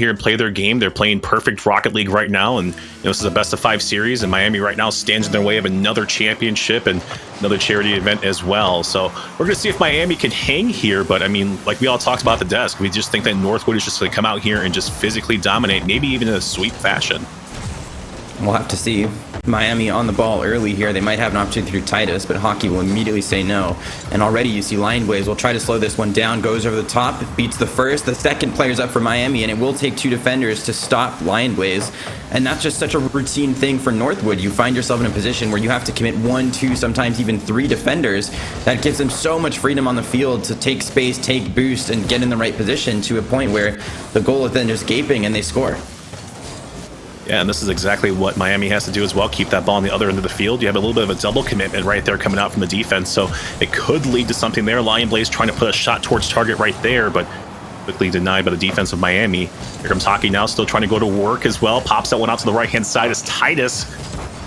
here and play their game. They're playing perfect Rocket League right now, and this is a best-of-5 series, and Miami right now stands in their way of another championship and another charity event as well. So we're going to see if Miami can hang here, but I mean, like we all talked about at the desk, we just think that Northwood is just going to come out here and just physically dominate, maybe even in a sweep fashion. We'll have to see. Miami on the ball early here. They might have an opportunity through Titus, but Hockey will immediately say no. And already you see Lion Blaze will try to slow this one down, goes over the top, beats the first. The second player's up for Miami, and it will take 2 defenders to stop Lion Blaze. And that's just such a routine thing for Northwood. You find yourself in a position where you have to commit 1, 2, sometimes even 3 defenders. That gives them so much freedom on the field to take space, take boost, and get in the right position to a point where the goal is then just gaping and they score. Yeah, and this is exactly what Miami has to do as well. Keep that ball on the other end of the field. You have a little bit of a double commitment right there coming out from the defense, so it could lead to something there. Lion Blaze trying to put a shot towards target right there, but quickly denied by the defense of Miami. Here comes Hockey now, still trying to go to work as well. Pops that one out to the right-hand side as Titus.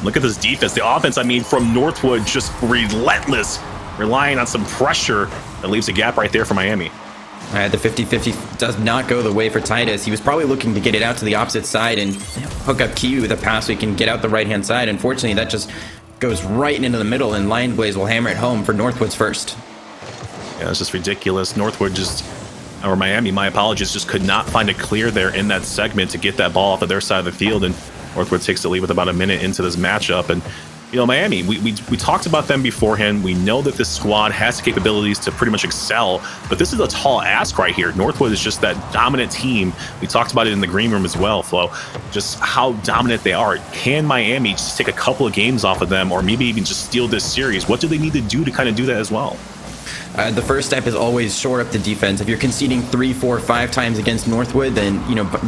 Look at this defense. The offense, I mean, from Northwood, just relentless, relying on some pressure that leaves a gap right there for Miami. The 50-50 does not go the way for Titus. He was probably looking to get it out to the opposite side and hook up Kiwi with a pass so he can get out the right-hand side. Unfortunately, that just goes right into the middle, and Lion Blaze will hammer it home for Northwood's first. Yeah, it's just ridiculous. Northwood or Miami, my apologies, just could not find a clear there in that segment to get that ball off of their side of the field, and Northwood takes the lead with about a minute into this matchup. And Miami, we talked about them beforehand. We know that this squad has the capabilities to pretty much excel, but this is a tall ask right here. Northwood is just that dominant team. We talked about it in the green room as well, Flo, just how dominant they are. Can Miami just take a couple of games off of them, or maybe even just steal this series? What do they need to do to kind of do that as well? The first step is always shore up the defense. If you're conceding 3, 4, 5 times against Northwood, then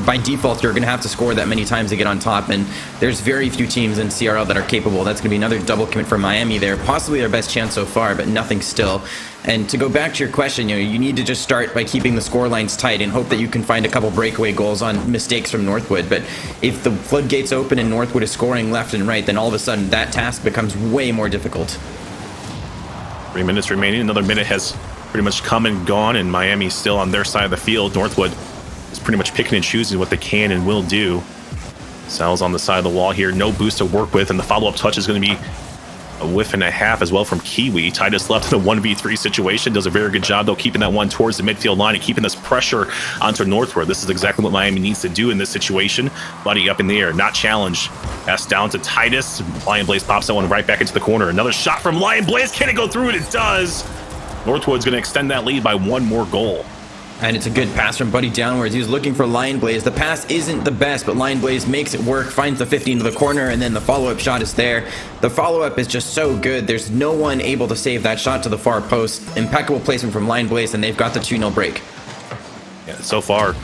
by default you're going to have to score that many times to get on top. And there's very few teams in CRL that are capable. That's going to be another double commit for Miami there. Possibly their best chance so far, but nothing still. And to go back to your question, you need to just start by keeping the score lines tight and hope that you can find a couple breakaway goals on mistakes from Northwood. But if the floodgates open and Northwood is scoring left and right, then all of a sudden that task becomes way more difficult. 3 minutes remaining. Another minute has pretty much come and gone, and Miami's still on their side of the field. Northwood is pretty much picking and choosing what they can and will do. Sal's on the side of the wall here. No boost to work with, and the follow-up touch is going to be a whiff and a half as well from Kiwi. Titus left in a 1v3 situation. Does a very good job, though, keeping that one towards the midfield line and keeping this pressure onto Northwood. This is exactly what Miami needs to do in this situation. Buddy up in the air, not challenged. Pass down to Titus. Lion Blaze pops that one right back into the corner. Another shot from Lion Blaze. Can it go through it? It does. Northwood's going to extend that lead by 1 more goal. And it's a good pass from Buddy downwards. He was looking for Lion Blaze. The pass isn't the best, but Lion Blaze makes it work, finds the 50 into the corner, and then the follow-up shot is there. The follow-up is just so good. There's no one able to save that shot to the far post. Impeccable placement from Lion Blaze, and they've got the 2-0 break. Yeah, so far,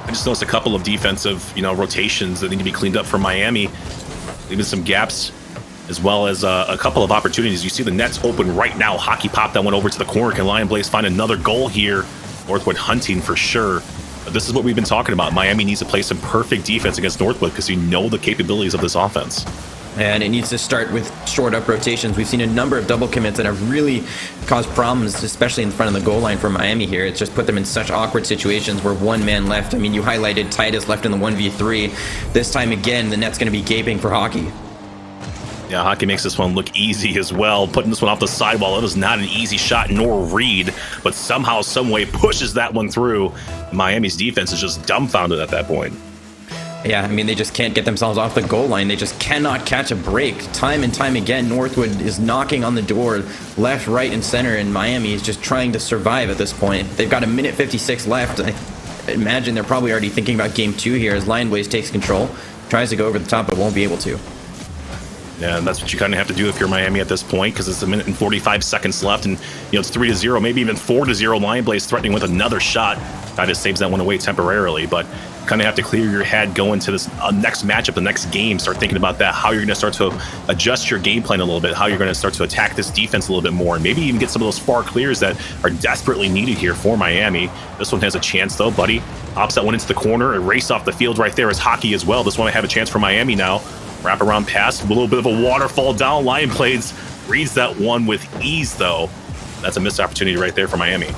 I just noticed a couple of defensive, rotations that need to be cleaned up for Miami, leaving some gaps, as well as a couple of opportunities. You see the net's open right now. Hockey popped that one over to the corner. Can Lion Blaze find another goal here? Northwood hunting for sure. But this is what we've been talking about. Miami needs to play some perfect defense against Northwood because you know the capabilities of this offense. And it needs to start with short up rotations. We've seen a number of double commits that have really caused problems, especially in front of the goal line for Miami here. It's just put them in such awkward situations where one man left. I mean, you highlighted Titus left in the 1v3. This time again, the net's going to be gaping for Hockey. Yeah, Hockey makes this one look easy as well, putting this one off the sidewall. It was not an easy shot nor read, but somehow, some way pushes that one through. Miami's defense is just dumbfounded at that point. Yeah, I mean, they just can't get themselves off the goal line. They just cannot catch a break. Time and time again, Northwood is knocking on the door left, right, and center, and Miami is just trying to survive at this point. They've got a minute 56 left. I imagine they're probably already thinking about game 2 here as Lion Blaze takes control, tries to go over the top, but won't be able to. Yeah, and that's what you kind of have to do if you're Miami at this point, because it's a minute and 45 seconds left, and it's 3-0, maybe even 4-0. Lion Blaze threatening with another shot. That just saves that one away temporarily, but you kind of have to clear your head going to this next matchup, the next game. Start thinking about that, how you're going to start to adjust your game plan a little bit, how you're going to start to attack this defense a little bit more, and maybe even get some of those far clears that are desperately needed here for Miami. This one has a chance, though. Buddy pops that one into the corner, a race off the field right there is Hockey as well. This one I have a chance for Miami now. Wrap around pass, a little bit of a waterfall down. Lion Blaze reads that one with ease, though. That's a missed opportunity right there for Miami.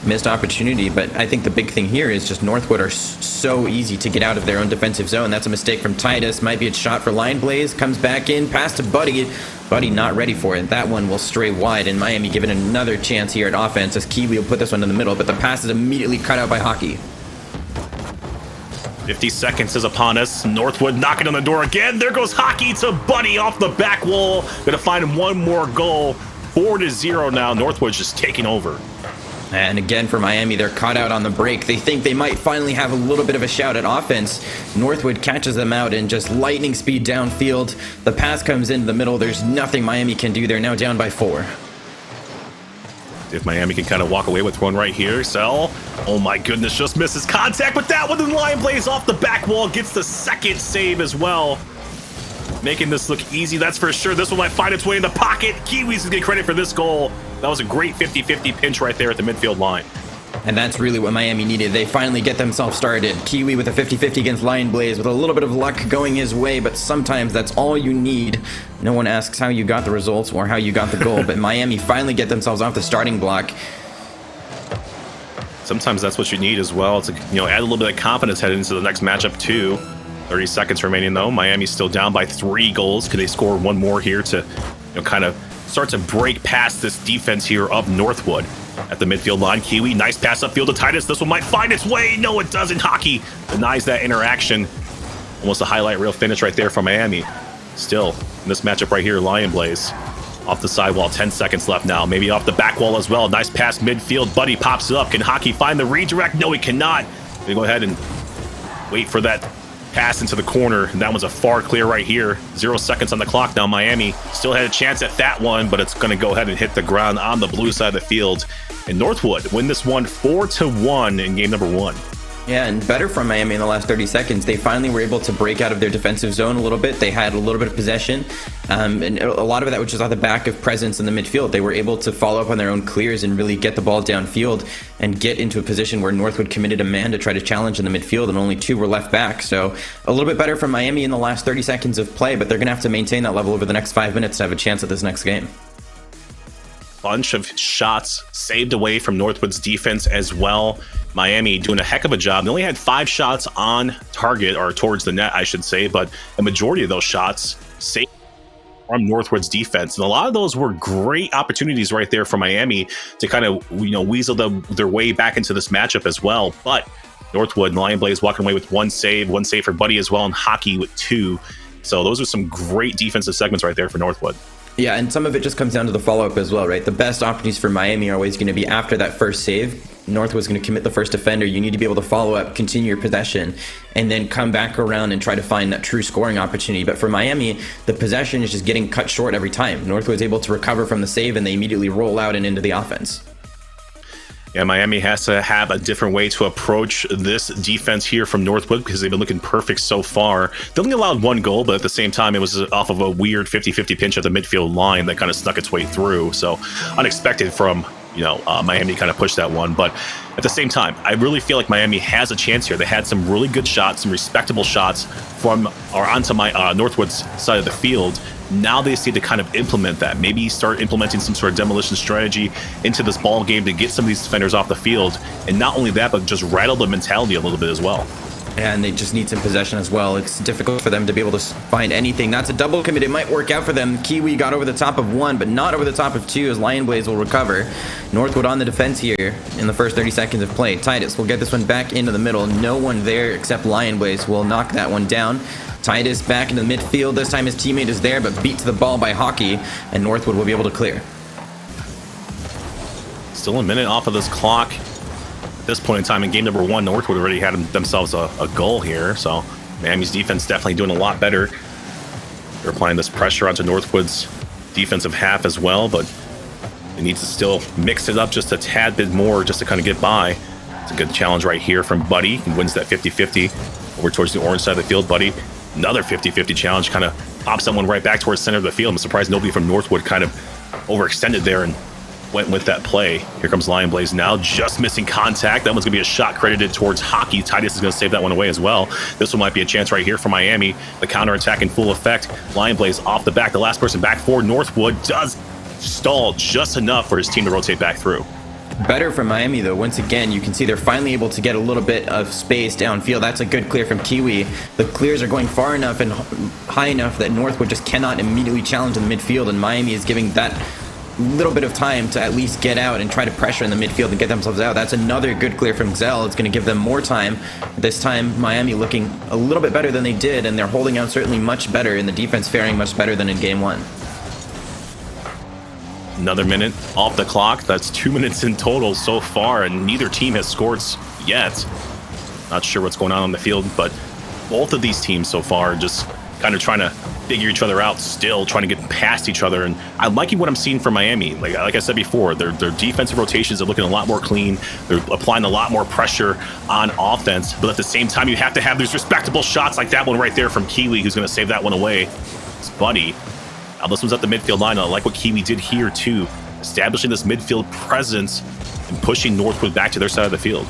missed opportunity. But I think the big thing here is just Northwood are so easy to get out of their own defensive zone. That's a mistake from Titus. Might be a shot for Lion Blaze. Comes back in, pass to Buddy. Buddy not ready for it. That one will stray wide, and Miami given another chance here at offense as Kiwi will put this one in the middle, but the pass is immediately cut out by Hockey. 50 seconds is upon us. Northwood knocking on the door again. There goes Hockey to Buddy off the back wall. Gonna find one more goal. 4-0 now. Northwood's just taking over. And again for Miami, they're caught out on the break. They think they might finally have a little bit of a shout at offense. Northwood catches them out in just lightning speed downfield. The pass comes into the middle. There's nothing Miami can do. They're now down by 4. If Miami can kind of walk away with one right here. So, oh my goodness, just misses contact with that one. And Lion Blaze off the back wall gets the second save as well. Making this look easy, that's for sure. This one might find its way in the pocket. Kiwis can get credit for this goal. That was a great 50-50 pinch right there at the midfield line. And that's really what Miami needed. They finally get themselves started. Kiwi with a 50-50 against Lion Blaze with a little bit of luck going his way, but sometimes that's all you need. No one asks how you got the results or how you got the goal, but Miami finally get themselves off the starting block. Sometimes that's what you need as well to, add a little bit of confidence heading into the next matchup too. 30 seconds remaining though. Miami's still down by 3 goals. Could they score one more here to, kind of start to break past this defense here of Northwood? At the midfield line, Kiwi, nice pass upfield to Titus. This one might find its way. No, it doesn't. Hockey denies that interaction. Almost a highlight reel finish right there from Miami. Still, in this matchup right here, Lion Blaze off the sidewall, 10 seconds left now. Maybe off the back wall as well. Nice pass midfield. Buddy pops it up. Can Hockey find the redirect? No, he cannot. They go ahead and wait for that pass into the corner. And that one's a far clear right here. 0 seconds on the clock now. Miami still had a chance at that one, but it's going to go ahead and hit the ground on the blue side of the field. And Northwood win this one 4-1 in game number 1. Yeah, and better from Miami in the last 30 seconds. They finally were able to break out of their defensive zone a little bit. They had a little bit of possession, and a lot of that was just on the back of presence in the midfield. They were able to follow up on their own clears and really get the ball downfield and get into a position where Northwood committed a man to try to challenge in the midfield, and only 2 were left back. So a little bit better from Miami in the last 30 seconds of play, but they're going to have to maintain that level over the next 5 minutes to have a chance at this next game. Bunch of shots saved away from Northwood's defense as well. Miami doing a heck of a job. They only had 5 shots on target, or towards the net, I should say, but a majority of those shots saved from Northwood's defense. And a lot of those were great opportunities right there for Miami to kind of, weasel their way back into this matchup as well. But Northwood and Lion Blaze walking away with one save for Buddy as well, and Hockey with 2. So those are some great defensive segments right there for Northwood. Yeah, and some of it just comes down to the follow-up as well, right? The best opportunities for Miami are always going to be after that first save. Northwood's going to commit the first defender. You need to be able to follow up, continue your possession, and then come back around and try to find that true scoring opportunity. But for Miami, the possession is just getting cut short every time. Northwood's able to recover from the save, and they immediately roll out and into the offense. Yeah, Miami has to have a different way to approach this defense here from Northwood because they've been looking perfect so far. They only allowed 1 goal, but at the same time, it was off of a weird 50-50 pinch at the midfield line that kind of snuck its way through. So unexpected from, Miami kind of pushed that one. But at the same time, I really feel like Miami has a chance here. They had some really good shots, some respectable shots onto my Northwood's side of the field. Now they just need to kind of implement that. Maybe start implementing some sort of demolition strategy into this ball game to get some of these defenders off the field. And not only that, but just rattle the mentality a little bit as well. And they just need some possession as well. It's difficult for them to be able to find anything. That's a double commit. It might work out for them. Kiwi got over the top of 1, but not over the top of 2 as Lion Blaze will recover. Northwood on the defense here in the first 30 seconds of play. Titus will get this one back into the middle. No one there except Lion Blaze will knock that one down. Titus back into the midfield. This time his teammate is there, but beats the ball by Hockey, and Northwood will be able to clear. Still a minute off of this clock. At this point in time in game number 1, Northwood already had themselves a goal here, so Miami's defense definitely doing a lot better. They're applying this pressure onto Northwood's defensive half as well, but they need to still mix it up just a tad bit more just to kind of get by. It's a good challenge right here from Buddy. He wins that 50-50 over towards the orange side of the field. Buddy, another 50-50 challenge, kind of pops someone right back towards the center of the field. I'm surprised nobody from Northwood kind of overextended there and went with that play. Here comes Lion Blaze now, just missing contact. That one's going to be a shot credited towards Hockey. Titus is going to save that one away as well. This one might be a chance right here for Miami. The counterattack in full effect. Lion Blaze off the back. The last person back for Northwood does stall just enough for his team to rotate back through. Better from Miami, though. Once again, you can see they're finally able to get a little bit of space downfield. That's a good clear from Kiwi. The clears are going far enough and high enough that Northwood just cannot immediately challenge in the midfield, and Miami is giving that little bit of time to at least get out and try to pressure in the midfield and get themselves out. That's another good clear from Zell. It's going to give them more time. This time, Miami looking a little bit better than they did, and they're holding out certainly much better, and the defense faring much better than in game one. Another minute off the clock. That's 2 minutes in total so far, and neither team has scored yet. Not sure what's going on the field, but both of these teams so far just kind of trying to figure each other out, still trying to get past each other. And I'm liking what I'm seeing from Miami. Like I said before, their defensive rotations are looking a lot more clean. They're applying a lot more pressure on offense, but at the same time, you have to have these respectable shots like that one right there from Kiwi, who's going to save that one away. It's Buddy. Now this one's at the midfield line. I like what Kiwi did here too, establishing this midfield presence and pushing Northwood back to their side of the field.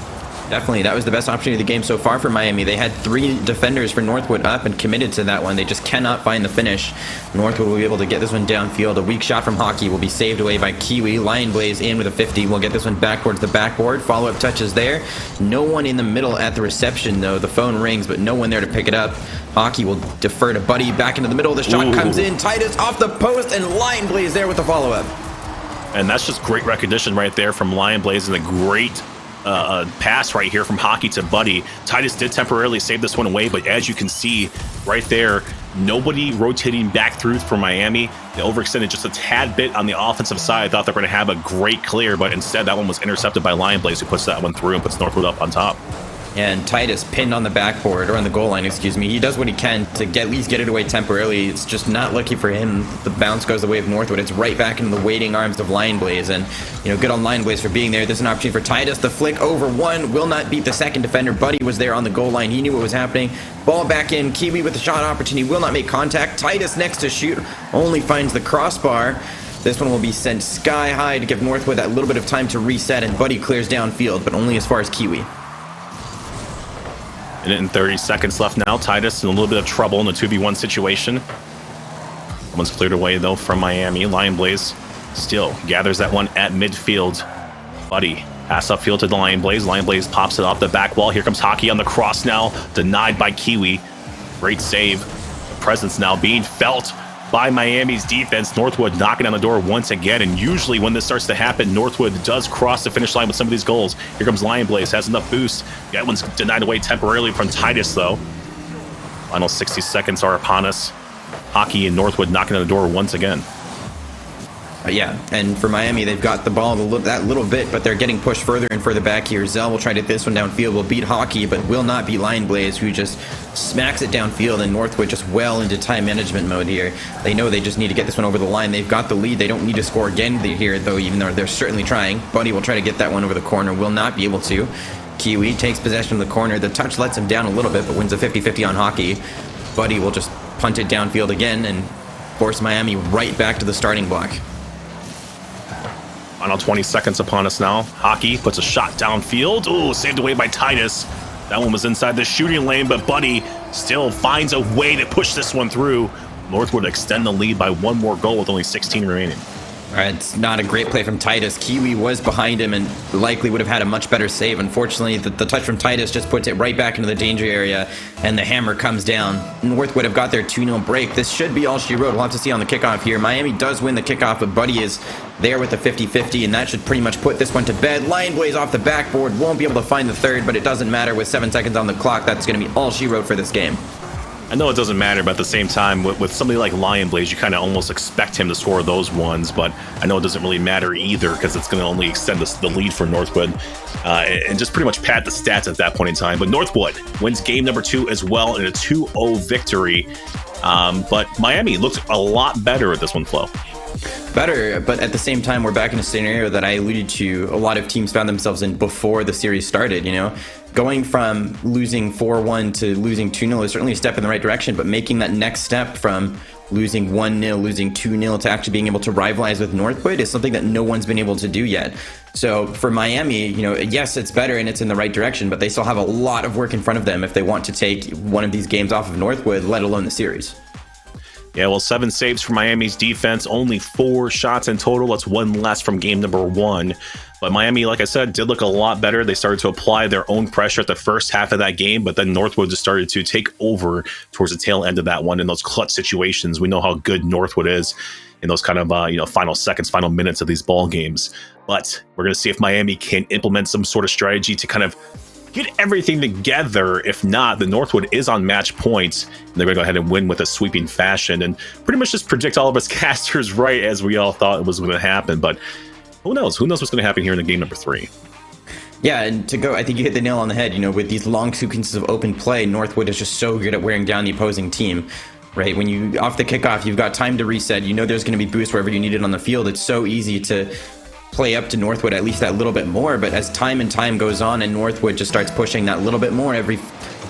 Definitely, that was the best opportunity of the game so far for Miami. They had 3 defenders for Northwood up and committed to that one. They just cannot find the finish. Northwood will be able to get this one downfield. A weak shot from Hockey will be saved away by Kiwi. Lion Blaze in with a 50. We'll get this one back towards the backboard. Follow-up touches there. No one in the middle at the reception, though. The phone rings, but no one there to pick it up. Hockey will defer to Buddy back into the middle. The shot comes in. Titus off the post, and Lion Blaze there with the follow-up. And that's just great recognition right there from Lion Blaze, and a great pass right here from Hockey to Buddy. Titus did temporarily save this one away, but as you can see right there, nobody rotating back through for Miami. They overextended just a tad bit on the offensive side. I thought they were going to have a great clear, but instead that one was intercepted by Lion Blaze, who puts that one through and puts Northwood up on top. And Titus pinned on the backboard, or on the goal line, excuse me. He does what he can to at least get it away temporarily. It's just not lucky for him. The bounce goes the way of Northwood. It's right back into the waiting arms of Lion Blaze. And, good on Lion Blaze for being there. There's an opportunity for Titus. The flick over one will not beat the second defender. Buddy was there on the goal line. He knew what was happening. Ball back in. Kiwi with the shot opportunity will not make contact. Titus next to shoot only finds the crossbar. This one will be sent sky high to give Northwood that little bit of time to reset, and Buddy clears downfield, but only as far as Kiwi. Minute and 30 seconds left now. Titus in a little bit of trouble in the 2v1 situation. One's cleared away, though, from Miami. Lion Blaze still gathers that one at midfield. Buddy pass upfield to the Lion Blaze. Lion Blaze pops it off the back wall. Here comes Hockey on the cross now. Denied by Kiwi. Great save. The presence now being felt by Miami's defense. Northwood knocking on the door once again, and usually when this starts to happen, Northwood does cross the finish line with some of these goals. Here comes Lion Blaze, has enough boost. That one's denied away temporarily from Titus, though. Final 60 seconds are upon us. Hockey and Northwood knocking on the door once again. Yeah, and for Miami, they've got the ball that little bit, but they're getting pushed further and further back here. Zell will try to get this one downfield, will beat Hockey, but will not beat Lion Blaze, who just smacks it downfield, and Northwood just well into time management mode here. They know they just need to get this one over the line. They've got the lead. They don't need to score again here, though, even though they're certainly trying. Buddy will try to get that one over the corner, will not be able to. Kiwi takes possession of the corner. The touch lets him down a little bit, but wins a 50-50 on Hockey. Buddy will just punt it downfield again and force Miami right back to the starting block. Final 20 seconds upon us now. Hockey puts a shot downfield. Oh, saved away by Titus. That one was inside the shooting lane, but Buddy still finds a way to push this one through. Northwood extend the lead by one more goal with only 16 remaining. All right, it's not a great play from Titus. Kiwi was behind him and likely would have had a much better save. Unfortunately, the touch from Titus just puts it right back into the danger area, and the hammer comes down. Northwood have got their 2-0 break. This should be all she wrote. We'll have to see on the kickoff here. Miami does win the kickoff, but Buddy is there with the 50-50, and that should pretty much put this one to bed. Lion Blaze off the backboard. Won't be able to find the third, but it doesn't matter. With 7 seconds on the clock, that's going to be all she wrote for this game. I know it doesn't matter, but at the same time, with somebody like Lion Blaze, you kind of almost expect him to score those ones, but I know it doesn't really matter either because it's going to only extend the lead for Northwood and just pretty much pad the stats at that point in time. But Northwood wins game number 2 as well in a 2-0 victory. But Miami looks a lot better at this one, Flo. Better, but at the same time, we're back in a scenario that I alluded to a lot of teams found themselves in before the series started, Going from losing 4-1 to losing 2-0 is certainly a step in the right direction, but making that next step from losing 1-0, losing 2-0 to actually being able to rivalize with Northwood is something that no one's been able to do yet. So for Miami, yes, it's better and it's in the right direction, but they still have a lot of work in front of them if they want to take one of these games off of Northwood, let alone the series. Yeah, well, 7 saves for Miami's defense, only 4 shots in total. That's 1 less from game number 1. But Miami, like I said, did look a lot better. They started to apply their own pressure at the first half of that game, but then Northwood just started to take over towards the tail end of that one in those clutch situations. We know how good Northwood is in those kind of final seconds, final minutes of these ball games. But we're going to see if Miami can implement some sort of strategy to kind of get everything together. If not, the Northwood is on match points, and they're going to go ahead and win with a sweeping fashion and pretty much just predict all of us casters right, as we all thought it was going to happen. But who knows? Who knows what's going to happen here in the game number 3? Yeah, and to go, I think you hit the nail on the head. With these long sequences of open play, Northwood is just so good at wearing down the opposing team. Right, when you off the kickoff, you've got time to reset. There's going to be boost wherever you need it on the field. It's so easy to play up to Northwood at least that little bit more. But as time goes on and Northwood just starts pushing that little bit more every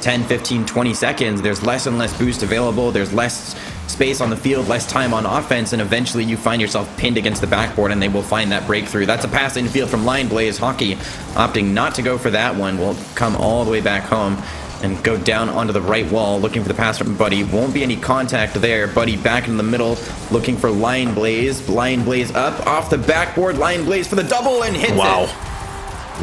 10, 15, 20 seconds, there's less and less boost available. There's less space on the field, less time on offense, and eventually you find yourself pinned against the backboard, and they will find that breakthrough. That's a pass in field from Lion Blaze. Hockey opting not to go for that one. Will come all the way back home and go down onto the right wall, looking for the pass from Buddy. Won't be any contact there. Buddy back in the middle, looking for Lion Blaze. Lion Blaze up off the backboard. Lion Blaze for the double and hits it.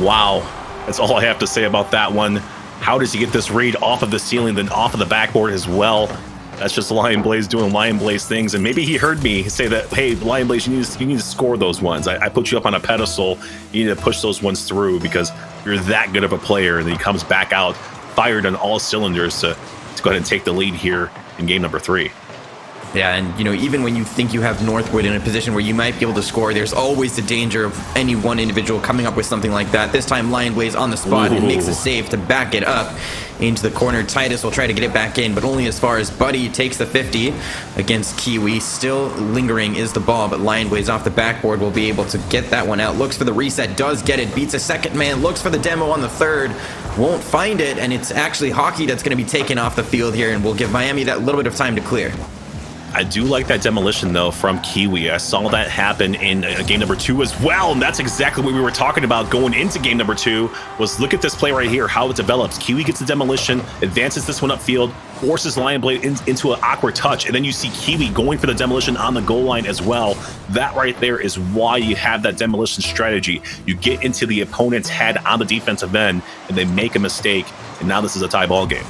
Wow. That's all I have to say about that one. How does he get this read off of the ceiling, then off of the backboard as well? That's just Lion Blaze doing Lion Blaze things. And maybe he heard me say that, hey, Lion Blaze, you need to score those ones. I put you up on a pedestal. You need to push those ones through because you're that good of a player. And then he comes back out, fired on all cylinders to go ahead and take the lead here in game number 3. Yeah, and even when you think you have Northwood in a position where you might be able to score, there's always the danger of any one individual coming up with something like that. This time, Lion Blaze on the spot and makes a save to back it up into the corner. Titus will try to get it back in, but only as far as Buddy takes the 50 against Kiwi. Still lingering is the ball, but Lion Blaze off the backboard will be able to get that one out. Looks for the reset, does get it, beats a second man, looks for the demo on the third, won't find it, and it's actually Hockey that's going to be taken off the field here, and will give Miami that little bit of time to clear. I do like that demolition, though, from Kiwi. I saw that happen in game number 2 as well, and that's exactly what we were talking about going into game number 2, was look at this play right here, how it develops. Kiwi gets the demolition, advances this one upfield, forces Lion Blade into an awkward touch, and then you see Kiwi going for the demolition on the goal line as well. That right there is why you have that demolition strategy. You get into the opponent's head on the defensive end, and they make a mistake, and now this is a tie ball game.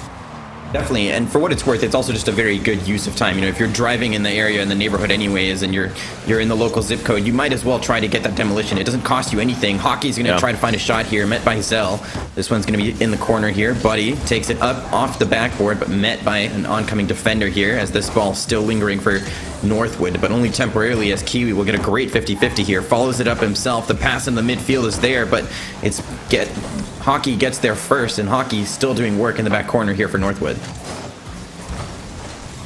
Definitely, and for what it's worth, it's also just a very good use of time. If you're driving in the area, in the neighborhood anyways, and you're in the local zip code, you might as well try to get that demolition. It doesn't cost you anything. Hockey's going to try to find a shot here, met by Zell. This one's going to be in the corner here. Buddy takes it up off the backboard, but met by an oncoming defender here, as this ball still lingering for Northwood, but only temporarily, as Kiwi will get a great 50-50 here. Follows it up himself. The pass in the midfield is there, but Hockey gets there first, and Hockey's still doing work in the back corner here for Northwood.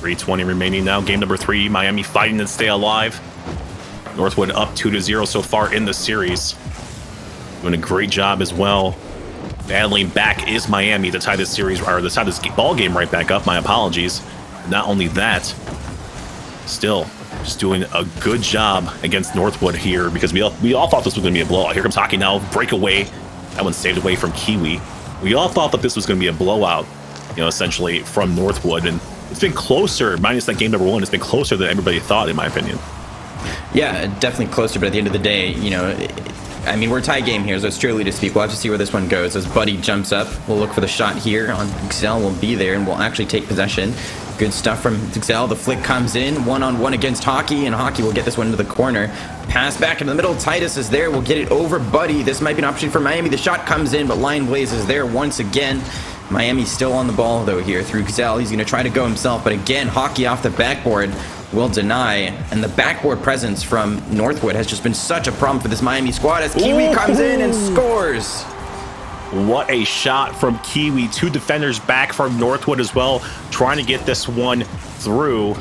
3:20 remaining now. Game number 3. Miami fighting to stay alive. Northwood up 2-0 so far in the series. Doing a great job as well. Battling back is Miami to tie this series, or to tie this ball game right back up. My apologies. Not only that, still just doing a good job against Northwood here, because we all thought this was going to be a blowout. Here comes Hockey now. Breakaway. That one saved away from Kiwi. We all thought that this was going to be a blowout, essentially from Northwood, and it's been closer, minus that game number 1, it's been closer than everybody thought, in my opinion. Yeah, definitely closer, but at the end of the day, we're a tie game here, so it's truly to speak. We'll have to see where this one goes. As Buddy jumps up, we'll look for the shot here on Excel. Will be there, and we'll actually take possession. Good stuff from Excel. The flick comes in, one-on-one against Hockey, and Hockey will get this one into the corner. Pass back into the middle. Titus is there. We'll get it over Buddy. This might be an opportunity for Miami. The shot comes in, but Lion Blaze is there once again. Miami still on the ball, though, here through Excel. He's going to try to go himself, but again, Hockey off the backboard will deny, and the backboard presence from Northwood has just been such a problem for this Miami squad, as Kiwi comes in and scores. What a shot from Kiwi. 2 defenders back from Northwood as well, trying to get this one through.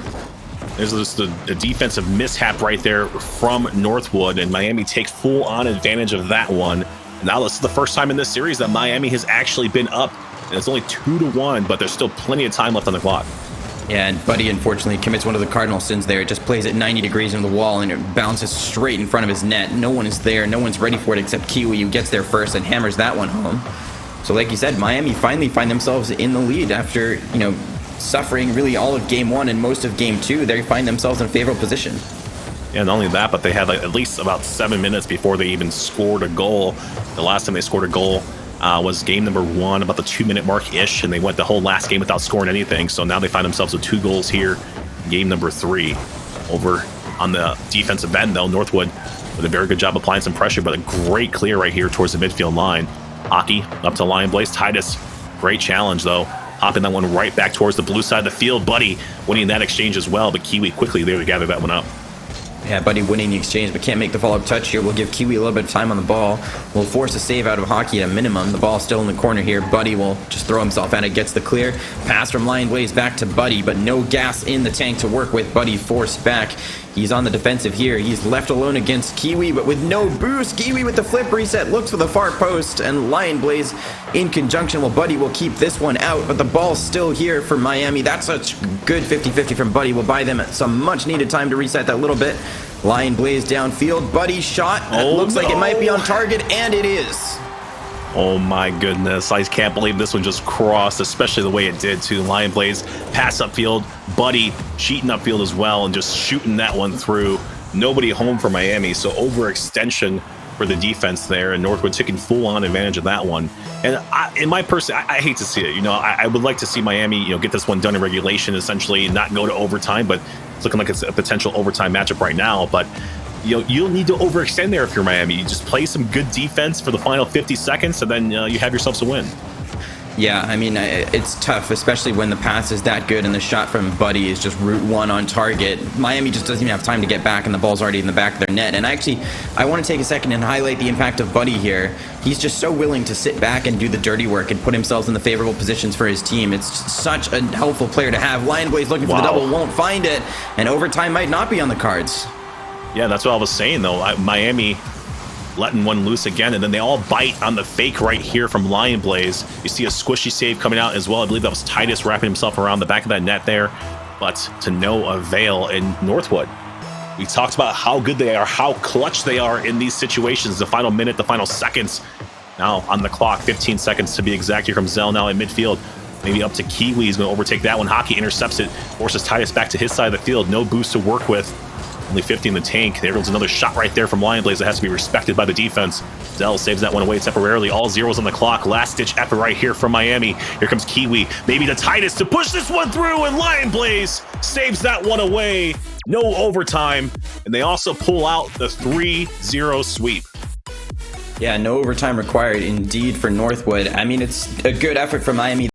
There's just a defensive mishap right there from Northwood, and Miami takes full-on advantage of that one. Now this is the first time in this series that Miami has actually been up, and it's only 2-1, but there's still plenty of time left on the clock. Yeah, and Buddy unfortunately commits one of the cardinal sins there. It just plays at 90 degrees into the wall, and it bounces straight in front of his net. No one is there. No one's ready for it except Kiwi, who gets there first and hammers that one home. So like you said, Miami finally find themselves in the lead after, suffering really all of game 1 and most of game 2. They find themselves in a favorable position. Yeah, not only that, but they had like at least about 7 minutes before they even scored a goal. The last time they scored a goal was game number 1, about the 2-minute mark-ish, and they went the whole last game without scoring anything. So now they find themselves with 2 goals here, game number 3. Over on the defensive end, though, Northwood with a very good job applying some pressure, but a great clear right here towards the midfield line. Hockey up to Lion Blaze. Titus, great challenge, though. Hopping that one right back towards the blue side of the field. Buddy winning that exchange as well, but Kiwi quickly there to gather that one up. Yeah, Buddy winning the exchange, but can't make the follow-up touch here. We'll give Kiwi a little bit of time on the ball. We'll force a save out of Hockey at a minimum. The ball's still in the corner here. Buddy will just throw himself at it, gets the clear. Pass from Lion Blaze back to Buddy, but no gas in the tank to work with. Buddy forced back. He's on the defensive here. He's left alone against Kiwi, but with no boost. Kiwi with the flip reset, looks for the far post, and Lion Blaze in conjunction. Well, Buddy will keep this one out, but the ball's still here for Miami. That's such good 50-50 from Buddy. Will buy them some much-needed time to reset that little bit. Lion Blaze downfield. Buddy shot. Looks like it might be on target, and it is. Oh my goodness, I can't believe this one just crossed, especially the way it did too. Lion Blaze pass upfield, Buddy cheating upfield as well and just shooting that one through. Nobody home for Miami, so overextension for the defense there, and Northwood taking full-on advantage of that one. And I hate to see it. I would like to see Miami, get this one done in regulation, essentially not go to overtime, but it's looking like it's a potential overtime matchup right now. But you'll need to overextend there if you're Miami. You just play some good defense for the final 50 seconds, and then you have yourselves a win. Yeah, I mean, it's tough, especially when the pass is that good and the shot from Buddy is just route 1 on target. Miami just doesn't even have time to get back, and the ball's already in the back of their net. And I want to take a second and highlight the impact of Buddy here. He's just so willing to sit back and do the dirty work and put himself in the favorable positions for his team. It's such a helpful player to have. Lion Blaze looking for the double, won't find it, and overtime might not be on the cards. Yeah, that's what I was saying, though. Miami letting one loose again, and then they all bite on the fake right here from Lion Blaze. You see a squishy save coming out as well. I believe that was Titus wrapping himself around the back of that net there, but to no avail in Northwood. We talked about how good they are, how clutch they are in these situations. The final minute, the final seconds. Now on the clock, 15 seconds to be exact. Here comes Zell now in midfield. Maybe up to Kiwi. He's going to overtake that one. Hockey intercepts it, forces Titus back to his side of the field. No boost to work with. Only 50 in the tank. There goes another shot right there from Lion Blaze that has to be respected by the defense. Zell saves that one away temporarily. All zeros on the clock. Last-ditch effort right here from Miami. Here comes Kiwi. Maybe to Titus to push this one through, and Lion Blaze saves that one away. No overtime. And they also pull out the 3-0 sweep. Yeah, no overtime required indeed for Northwood. I mean, it's a good effort from Miami.